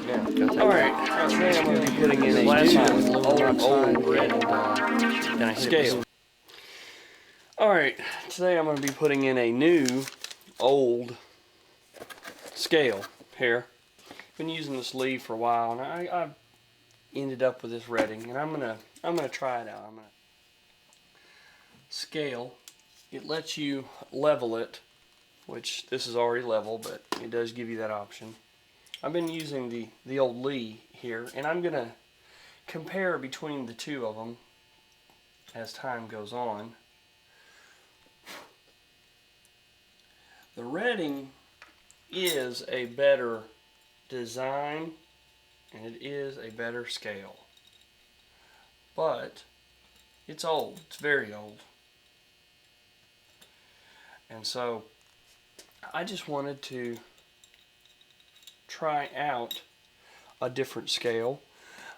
Yeah, got that. Alright, today I'm going to be putting in a new scale. Alright, today I'm going to be putting in a new old scale here. Been using this lead for a while, and I've ended up with this Redding, and I'm gonna try it out. I'm gonna scale. It lets you level it, which this is already level, but it does give you that option. I've been using the old Lee here, and I'm gonna compare between the two of them as time goes on. The Redding is a better design, and it is a better scale, but it's old. It's very old. And so I just wanted to try out a different scale.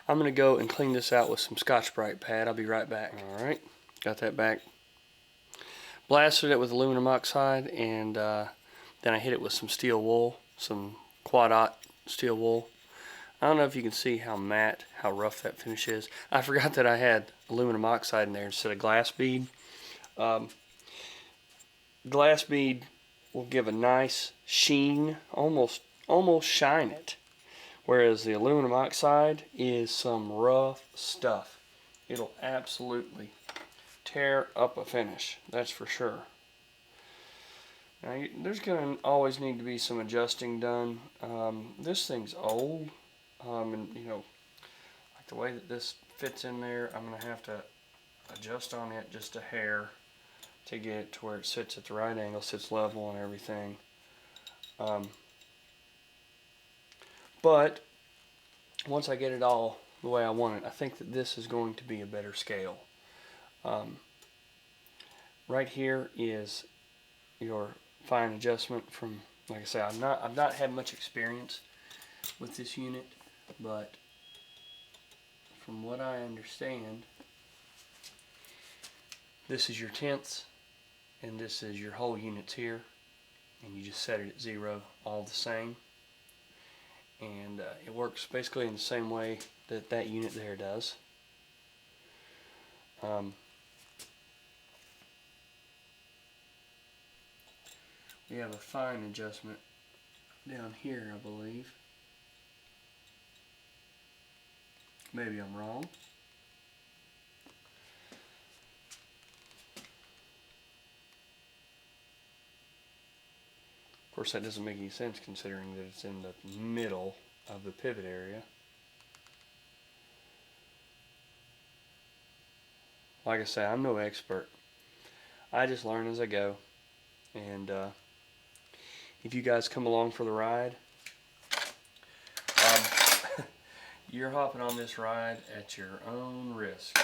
I'm going to go and clean this out with some Scotch-Brite pad. I'll be right back. Alright, got that back. Blasted it with aluminum oxide, and then I hit it with some steel wool, some quad-aught steel wool. I don't know if you can see how matte, how rough that finish is. I forgot that I had aluminum oxide in there instead of glass bead. Glass bead will give a nice sheen, almost shine it, whereas the aluminum oxide is some rough stuff. It'll absolutely tear up a finish, that's for sure. Now, there's going to always need to be some adjusting done. This thing's old, and you know, like the way that this fits in there, I'm going to have to adjust on it just a hair to get it to where it sits at the right angle, sits level and everything. But once I get it all the way I want it, I think that this is going to be a better scale. Right here is your fine adjustment from, like I say, I've not had much experience with this unit, but from what I understand, this is your tenths, and this is your whole units here, and you just set it at 0 all the same, and it works basically in the same way that that unit there does. We have a fine adjustment down here, I believe. Maybe I'm wrong. Of course, that doesn't make any sense considering that it's in the middle of the pivot area. Like I say, I'm no expert. I just learn as I go. And if you guys come along for the ride, you're hopping on this ride at your own risk,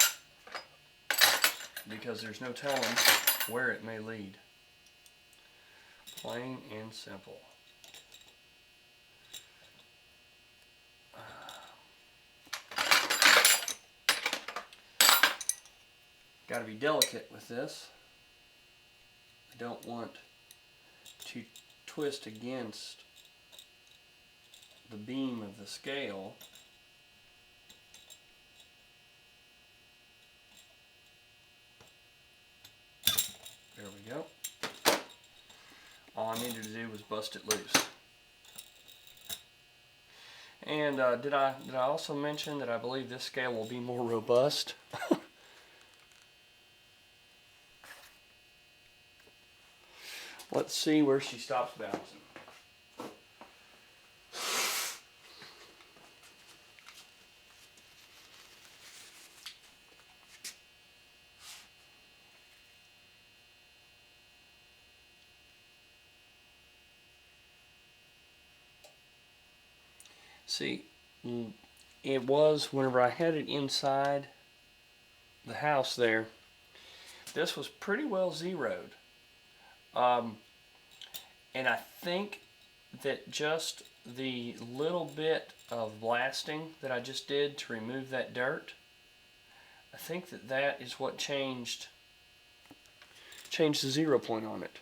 because there's no telling where it may lead. Plain and simple. Got to be delicate with this. I don't want to twist against the beam of the scale. There we go. All I needed to do was bust it loose. And did I also mention that I believe this scale will be more robust? Let's see where she stops bouncing. See, it was whenever I had it inside the house there, this was pretty well zeroed. And I think that just the little bit of blasting that I just did to remove that dirt, I think that that is what changed the 0 point on it.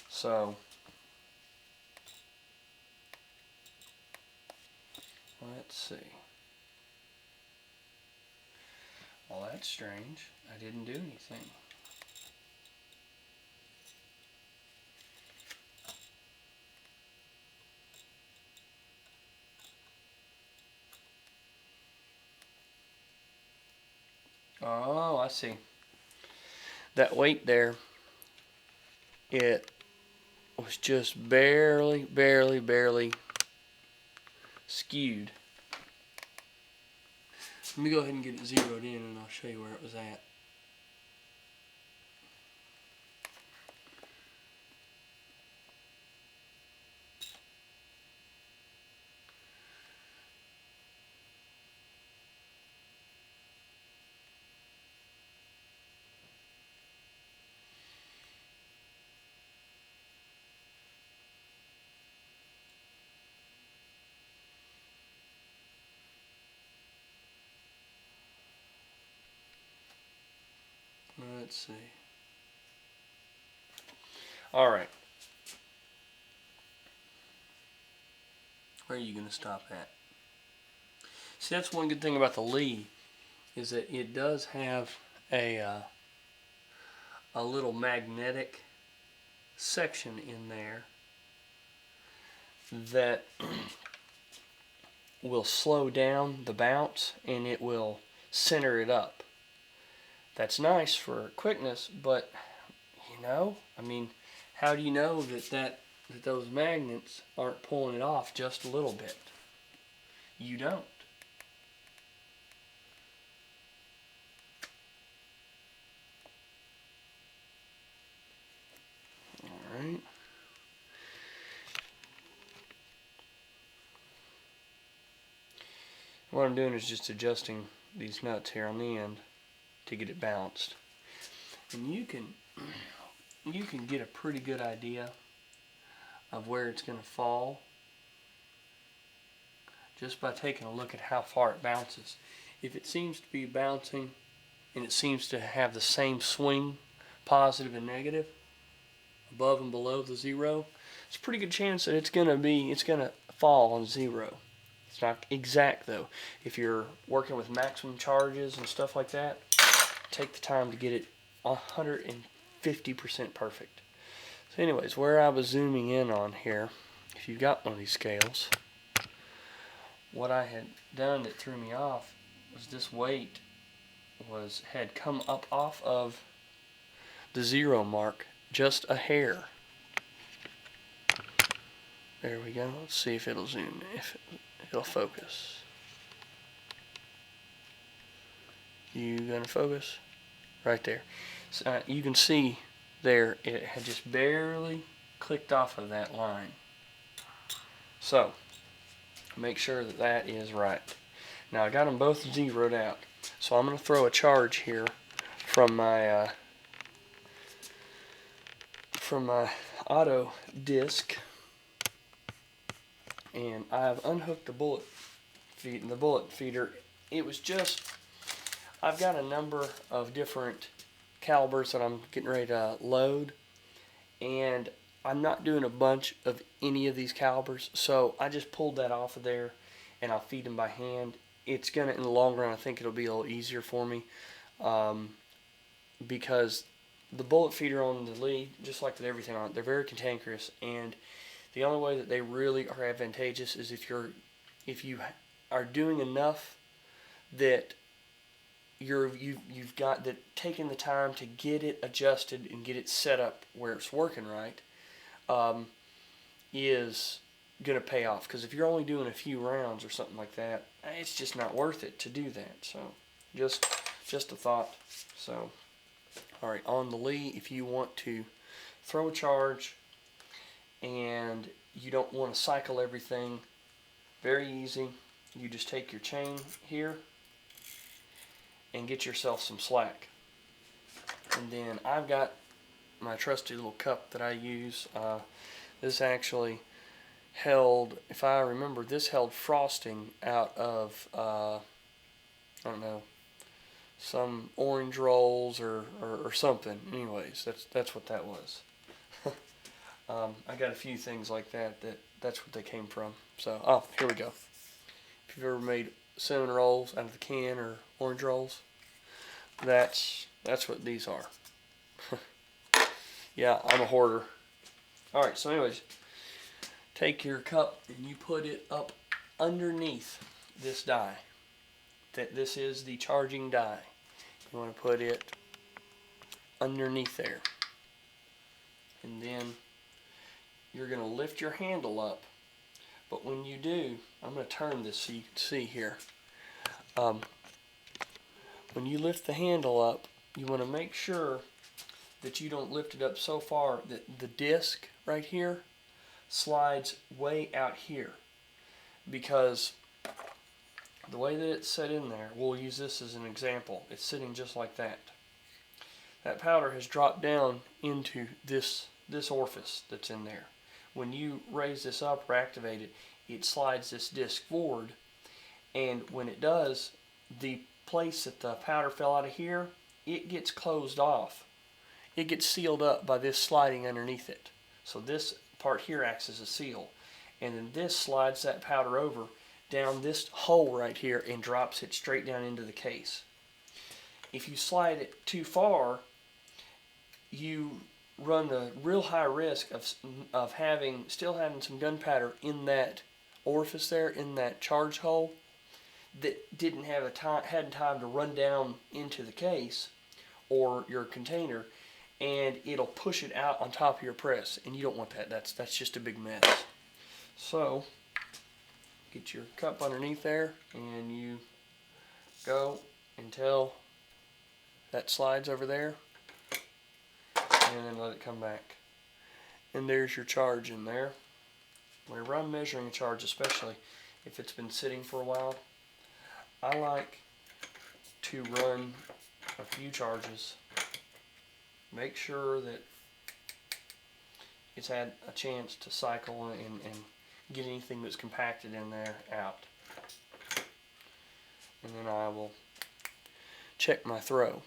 So Let's see. Well, that's strange. I didn't do anything. Oh, I see. That weight there, it was just barely skewed. Let me go ahead and get it zeroed in and I'll show you where it was at. Let's see. All right. Where are you going to stop at? See, that's one good thing about the Lee, is that it does have a little magnetic section in there that will slow down the bounce and it will center it up. That's nice for quickness, but you know, I mean, how do you know that those magnets aren't pulling it off just a little bit? You don't. All right. What I'm doing is just adjusting these nuts here on the end to get it balanced. And you can get a pretty good idea of where it's going to fall just by taking a look at how far it bounces. If it seems to be bouncing and it seems to have the same swing, positive and negative, above and below the zero, it's a pretty good chance that it's going to fall on zero. It's not exact though. If you're working with maximum charges and stuff like that, take the time to get it 150% perfect. So anyways, where I was zooming in on here, if you've got one of these scales, what I had done that threw me off was this weight had come up off of the zero mark just a hair. There we go. Let's see if it'll zoom, if it'll focus. You gonna focus? Right there. So, you can see there it had just barely clicked off of that line. So make sure that that is right. Now I got them both zeroed out. So I'm going to throw a charge here from my auto disc, and I've unhooked the bullet feeder. It was just, I've got a number of different calibers that I'm getting ready to load, and I'm not doing a bunch of any of these calibers, so I just pulled that off of there and I'll feed them by hand. It's gonna, in the long run, I think it'll be a little easier for me, because the bullet feeder on the Lee, just like with everything on it, they're very cantankerous, and the only way that they really are advantageous is if you are doing enough that you've got that, taking the time to get it adjusted and get it set up where it's working right, is going to pay off. Because if you're only doing a few rounds or something like that, it's just not worth it to do that. So just a thought. So all right, on the Lee, if you want to throw a charge and you don't want to cycle everything, very easy. You just take your chain here and get yourself some slack. And then I've got my trusty little cup that I use. This actually held, if I remember, this held frosting out of, I don't know, some orange rolls or something. Anyways, that's what that was. I got a few things like that's what they came from. So, oh, here we go. if you've ever made cinnamon rolls out of the can or orange rolls, that's what these are. Yeah, I'm a hoarder. Alright, so anyways, take your cup and you put it up underneath this die. This is the charging die. You want to put it underneath there. And then you're going to lift your handle up. But when you do, I'm going to turn this so you can see here. When you lift the handle up, you want to make sure that you don't lift it up so far that the disc right here slides way out here. Because the way that it's set in there, we'll use this as an example. It's sitting just like that. That powder has dropped down into this orifice that's in there. When you raise this up or activate it, it slides this disc forward, and when it does, the place that the powder fell out of here, it gets closed off. It gets sealed up by this sliding underneath it. So this part here acts as a seal, and then this slides that powder over down this hole right here and drops it straight down into the case. If you slide it too far, you run the real high risk of still having some gunpowder in that orifice there, in that charge hole, that hadn't time to run down into the case or your container, and it'll push it out on top of your press, and you don't want that. That's just a big mess. So get your cup underneath there, and you go until that slides over there, and then let it come back. And there's your charge in there. Whenever I'm measuring a charge, especially if it's been sitting for a while, I like to run a few charges. Make sure that it's had a chance to cycle and get anything that's compacted in there out. And then I will check my throw.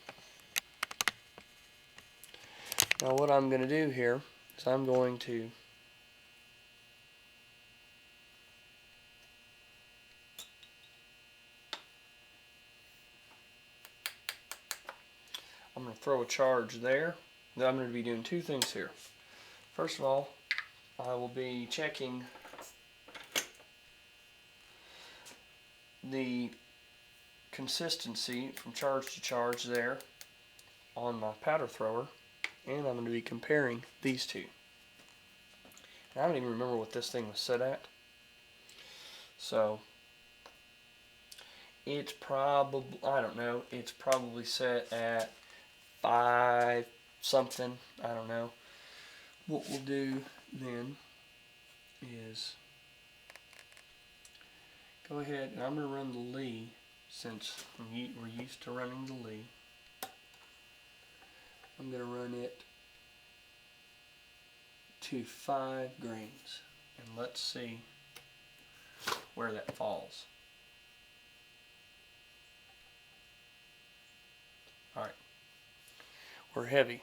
Now what I'm going to do here is I'm going to throw a charge there. Then I'm going to be doing two things here. First of all, I will be checking the consistency from charge to charge there on my powder thrower, and I'm going to be comparing these two. And I don't even remember what this thing was set at. So it's probably, I don't know, it's probably set at 5 something, I don't know. What we'll do then is go ahead, and I'm going to run the Lee, since we're used to running the Lee. I'm going to run it to 5 grains, and let's see where that falls. Alright, we're heavy,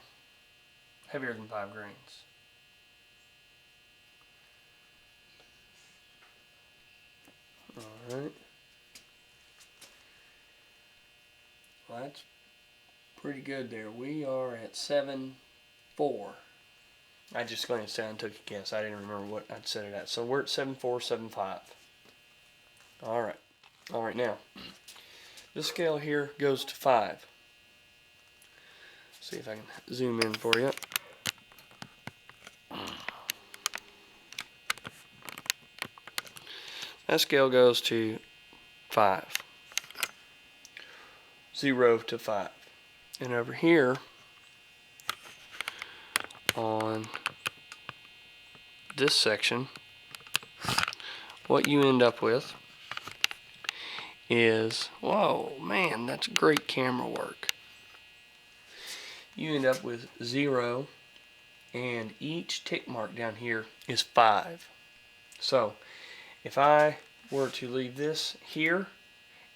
heavier than 5 grains. Alright, well, that's pretty good there. We are at 7.4. I just going to say and took a guess. I didn't remember what I'd set it at. So we're at 7.4, 7.5. Alright. Alright, now, this scale here goes to 5. See if I can zoom in for you. That scale goes to 5. 0 to 5. And over here on this section, what you end up with is, whoa, man, that's great camera work. You end up with 0, and each tick mark down here is 5. So if I were to leave this here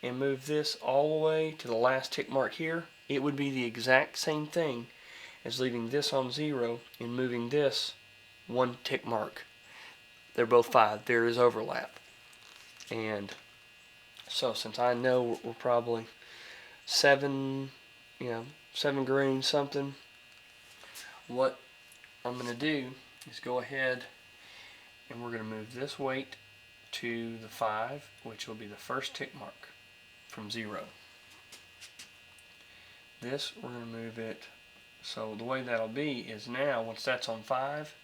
and move this all the way to the last tick mark here, it would be the exact same thing as leaving this on 0 and moving this 1 tick mark. They're both 5. There is overlap. And So since I know we're probably 7, 7 grains something, what I'm going to do is go ahead and we're going to move this weight to the 5, which will be the first tick mark from 0. This, we're going to move it, so the way that'll be is now, once that's on 5,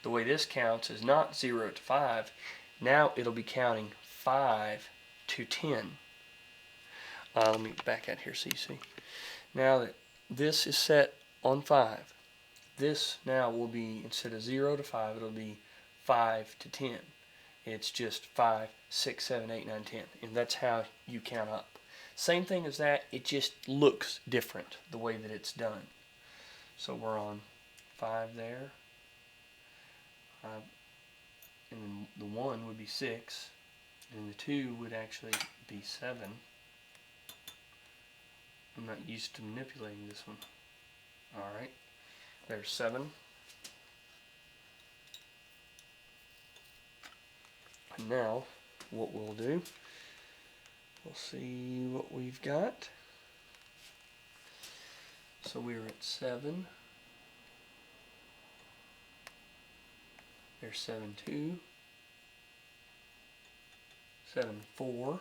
the way this counts is not 0 to 5. Now it'll be counting 5 to 10. Let me back out here so you see. Now that this is set on 5, this now will be, instead of 0 to 5, it'll be 5 to 10. It's just 5, 6, 7, 8, 9, 10. And that's how you count up. Same thing as that, it just looks different the way that it's done. So we're on 5 there. And then the 1 would be 6. And the 2 would actually be 7. I'm not used to manipulating this one. Alright, there's 7. And now, what we'll do, we'll see what we've got. So we're at 7. There's 7, 2. 7, 4.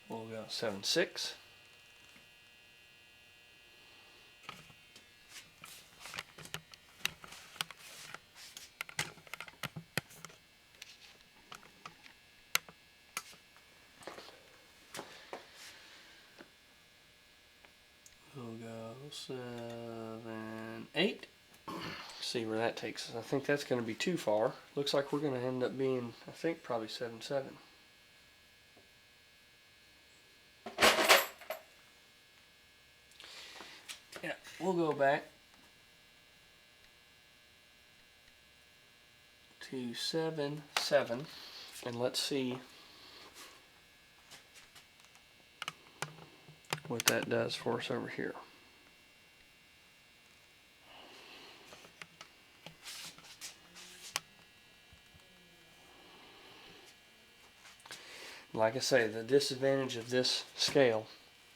We'll go 7, 6. We'll go 7, 8. See where that takes us. I think that's going to be too far. Looks like we're going to end up being, I think, probably 7, 7. Yeah, we'll go back to 7, 7, and let's see what that does for us over here. Like I say, the disadvantage of this scale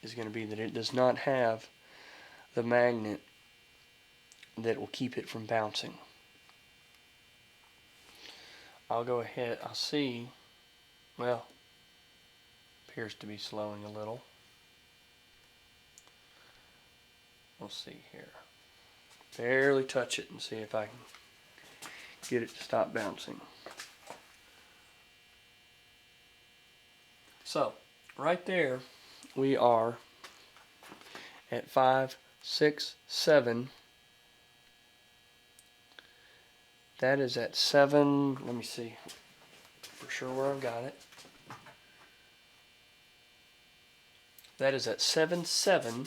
is going to be that it does not have the magnet that will keep it from bouncing. I'll go ahead, I'll see, well, appears to be slowing a little. We'll see here. Barely touch it and see if I can get it to stop bouncing. So, right there, we are at 5, 6, 7. That is at 7, let me see for sure where I've got it. That is at 7, 7.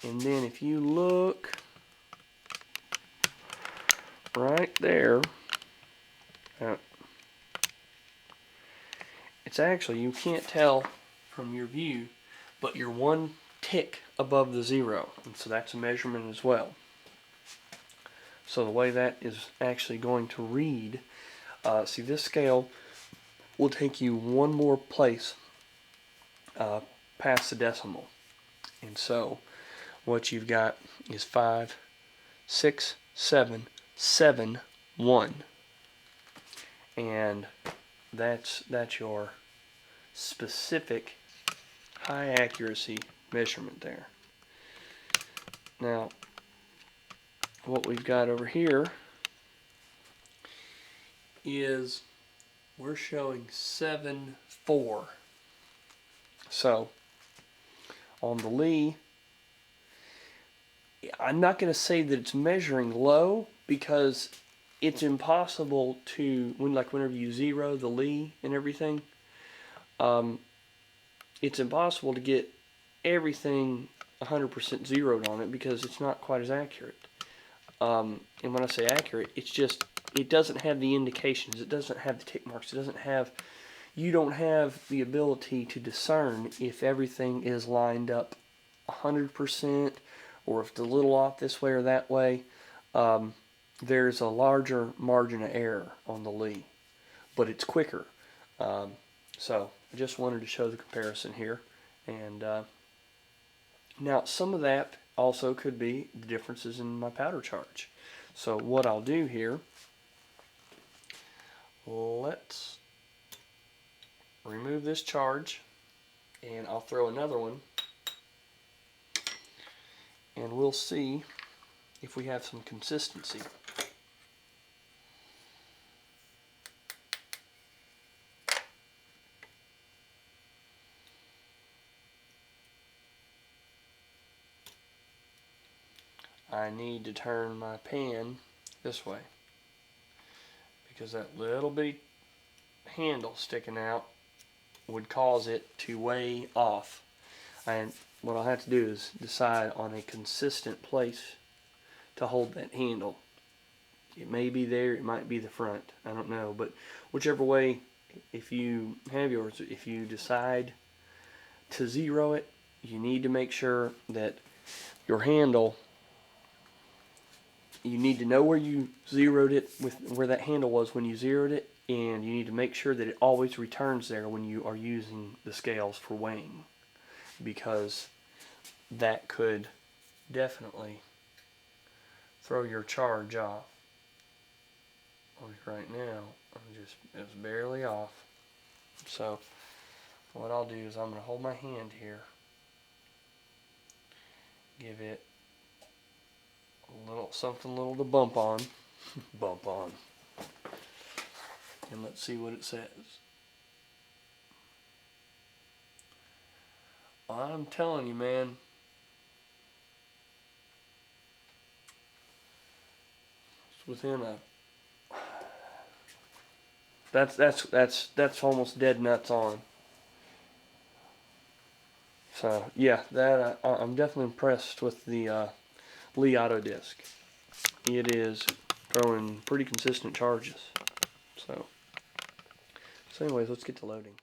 And then if you look right there, it's actually, you can't tell from your view, but you're 1 tick above the 0. And so that's a measurement as well. So the way that is actually going to read, see, this scale will take you 1 more place past the decimal. And so what you've got is 5, 6, 7, 7, 1. And that's your specific high accuracy measurement there. Now, what we've got over here is we're showing 7, 4. So on the Lee, I'm not going to say that it's measuring low, because it's impossible to, whenever you zero the Lee and everything, it's impossible to get everything 100% zeroed on it, because it's not quite as accurate. And when I say accurate, it's just, it doesn't have the indications, it doesn't have the tick marks, you don't have the ability to discern if everything is lined up 100%, or if it's a little off this way or that way. there's a larger margin of error on the Lee, but it's quicker. So I just wanted to show the comparison here. And now some of that also could be the differences in my powder charge. So what I'll do here, let's remove this charge, and I'll throw another one, and we'll see if we have some consistency. I need to turn my pan this way because that little bitty handle sticking out would cause it to weigh off. And what I'll have to do is decide on a consistent place to hold that handle. It may be there, it might be the front, I don't know, but whichever way, if you have yours, if you decide to zero it, you need to make sure that your handle, you need to know where you zeroed it, with where that handle was when you zeroed it, and you need to make sure that it always returns there when you are using the scales for weighing, because that could definitely throw your charge off. Right now, it's barely off. So what I'll do is I'm going to hold my hand here, give it a little something little to bump on, bump on, and let's see what it says. I'm telling you, man, it's within a. That's almost dead nuts on. So yeah, that I'm definitely impressed with the Lee Auto Disc. It is throwing pretty consistent charges. So anyways, let's get to loading.